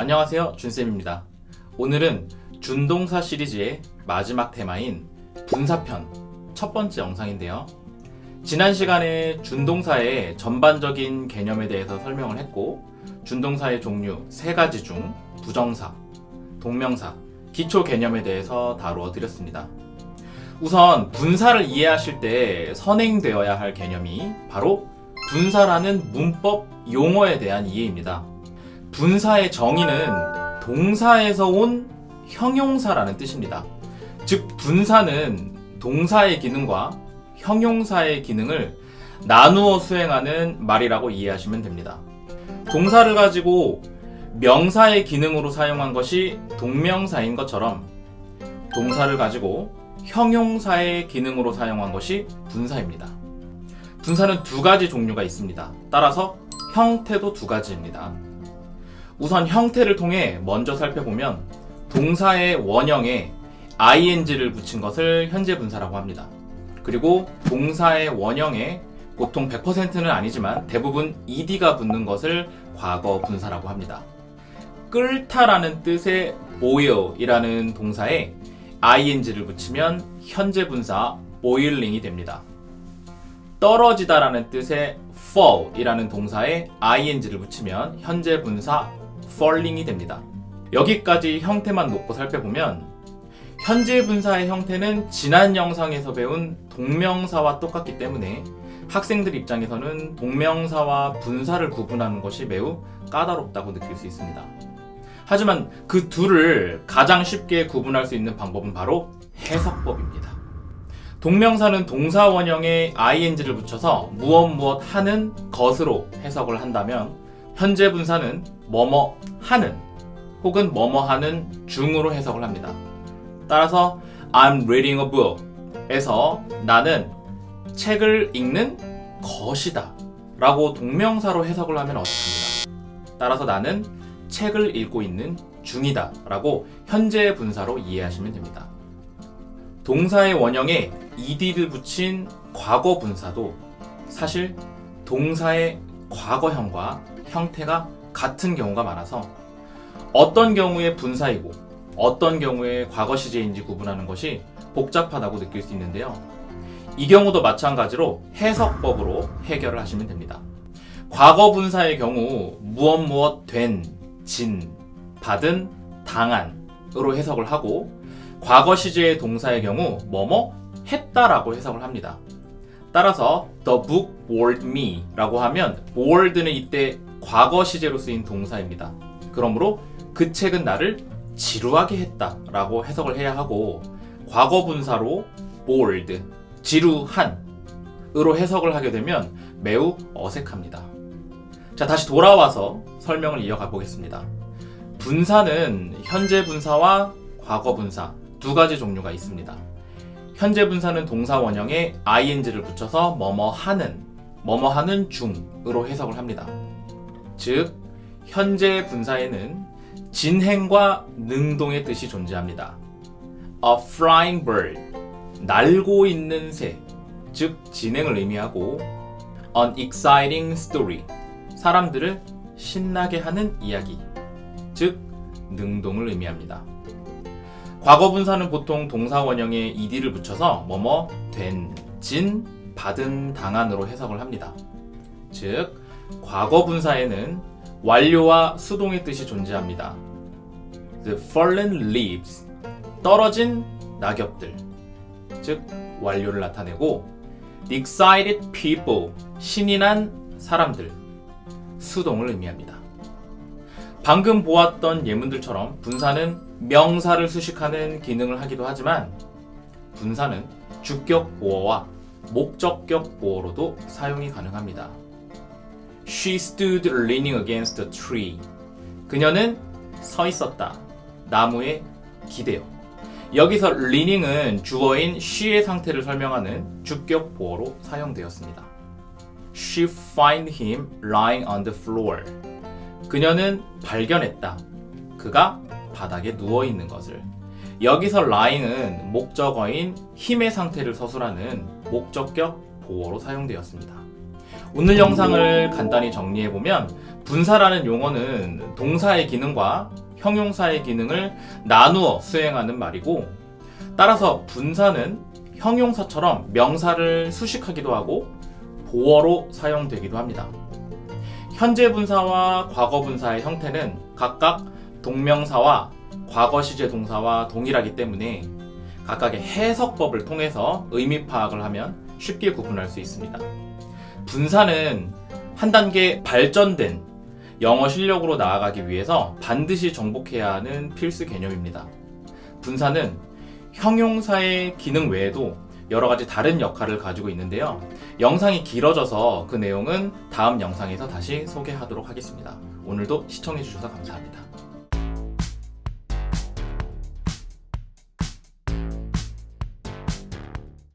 안녕하세요, 준쌤입니다. 오늘은 준동사 시리즈의 마지막 테마인 분사편 첫 번째 영상인데요. 지난 시간에 준동사의 전반적인 개념에 대해서 설명을 했고, 준동사의 종류 3가지 중 부정사, 동명사, 기초 개념에 대해서 다루어 드렸습니다. 우선 분사를 이해하실 때 선행되어야 할 개념이 바로 분사라는 문법 용어에 대한 이해입니다. 분사의 정의는 동사에서 온 형용사라는 뜻입니다. 즉, 분사는 동사의 기능과 형용사의 기능을 나누어 수행하는 말이라고 이해하시면 됩니다. 동사를 가지고 명사의 기능으로 사용한 것이 동명사인 것처럼 동사를 가지고 형용사의 기능으로 사용한 것이 분사입니다. 분사는 2가지 종류가 있습니다. 따라서 형태도 2가지입니다. 우선 형태를 통해 먼저 살펴보면 동사의 원형에 ing를 붙인 것을 현재 분사라고 합니다. 그리고 동사의 원형에 보통 100%는 아니지만 대부분 ed가 붙는 것을 과거 분사라고 합니다. 끓다라는 뜻의 boil이라는 동사에 ing를 붙이면 현재 분사 boiling이 됩니다. 떨어지다라는 뜻의 fall이라는 동사에 ing를 붙이면 현재 분사 falling이 됩니다. 여기까지 형태만 놓고 살펴보면 현재 분사의 형태는 지난 영상에서 배운 동명사와 똑같기 때문에 학생들 입장에서는 동명사와 분사를 구분하는 것이 매우 까다롭다고 느낄 수 있습니다. 하지만 그 둘을 가장 쉽게 구분할 수 있는 방법은 바로 해석법입니다. 동명사는 동사 원형에 ing를 붙여서 무엇 하는 것으로 해석을 한다면, 현재 분사는 뭐뭐 하는 혹은 뭐뭐 하는 중으로 해석을 합니다. 따라서 I'm reading a book 에서 나는 책을 읽는 것이다 라고 동명사로 해석을 하면 어떻습니까? 따라서 나는 책을 읽고 있는 중이다 라고 현재 분사로 이해하시면 됩니다. 동사의 원형에 ed를 붙인 과거 분사도 사실 동사의 과거형과 형태가 같은 경우가 많아서 어떤 경우에 분사이고 어떤 경우에 과거 시제인지 구분하는 것이 복잡하다고 느낄 수 있는데요. 이 경우도 마찬가지로 해석법으로 해결을 하시면 됩니다. 과거 분사의 경우 무엇 된, 진, 받은, 당한으로 해석을 하고, 과거 시제의 동사의 경우 뭐뭐 했다라고 해석을 합니다. 따라서 the book bored me 라고 하면 bored는 이때 과거 시제로 쓰인 동사입니다. 그러므로 그 책은 나를 지루하게 했다 라고 해석을 해야 하고, 과거 분사로 bored, 지루한 으로 해석을 하게 되면 매우 어색합니다. 자, 다시 돌아와서 설명을 이어가 보겠습니다. 분사는 현재 분사와 과거 분사 2가지 종류가 있습니다. 현재 분사는 동사 원형에 ing를 붙여서 뭐뭐 하는 중으로 해석을 합니다. 즉, 현재 분사에는 진행과 능동의 뜻이 존재합니다. A flying bird, 날고 있는 새, 즉 진행을 의미하고, an exciting story, 사람들을 신나게 하는 이야기, 즉 능동을 의미합니다. 과거 분사는 보통 동사 원형에 ed를 붙여서 뭐뭐 된, 진, 받은, 당한으로 해석을 합니다. 즉 과거 분사에는 완료와 수동의 뜻이 존재합니다. The fallen leaves, 떨어진 낙엽들, 즉 완료를 나타내고, the excited people, 신이 난 사람들, 수동을 의미합니다. 방금 보았던 예문들처럼 분사는 명사를 수식하는 기능을 하기도 하지만, 분사는 주격 보어와 목적격 보어로도 사용이 가능합니다. She stood leaning against a tree. 그녀는 서 있었다, 나무에 기대어. 여기서 leaning은 주어인 she의 상태를 설명하는 주격 보어로 사용되었습니다. She found him lying on the floor. 그녀는 발견했다, 그가 바닥에 누워있는 것을. 여기서 lying은 목적어인 힘의 상태를 서술하는 목적격 보어로 사용되었습니다. 오늘 영상을 간단히 정리해보면 분사라는 용어는 동사의 기능과 형용사의 기능을 나누어 수행하는 말이고, 따라서 분사는 형용사처럼 명사를 수식하기도 하고 보어로 사용되기도 합니다. 현재 분사와 과거 분사의 형태는 각각 동명사와 과거 시제 동사와 동일하기 때문에 각각의 해석법을 통해서 의미 파악을 하면 쉽게 구분할 수 있습니다. 분사는 한 단계 발전된 영어 실력으로 나아가기 위해서 반드시 정복해야 하는 필수 개념입니다. 분사는 형용사의 기능 외에도 여러 가지 다른 역할을 가지고 있는데요. 영상이 길어져서 그 내용은 다음 영상에서 다시 소개하도록 하겠습니다. 오늘도 시청해 주셔서 감사합니다.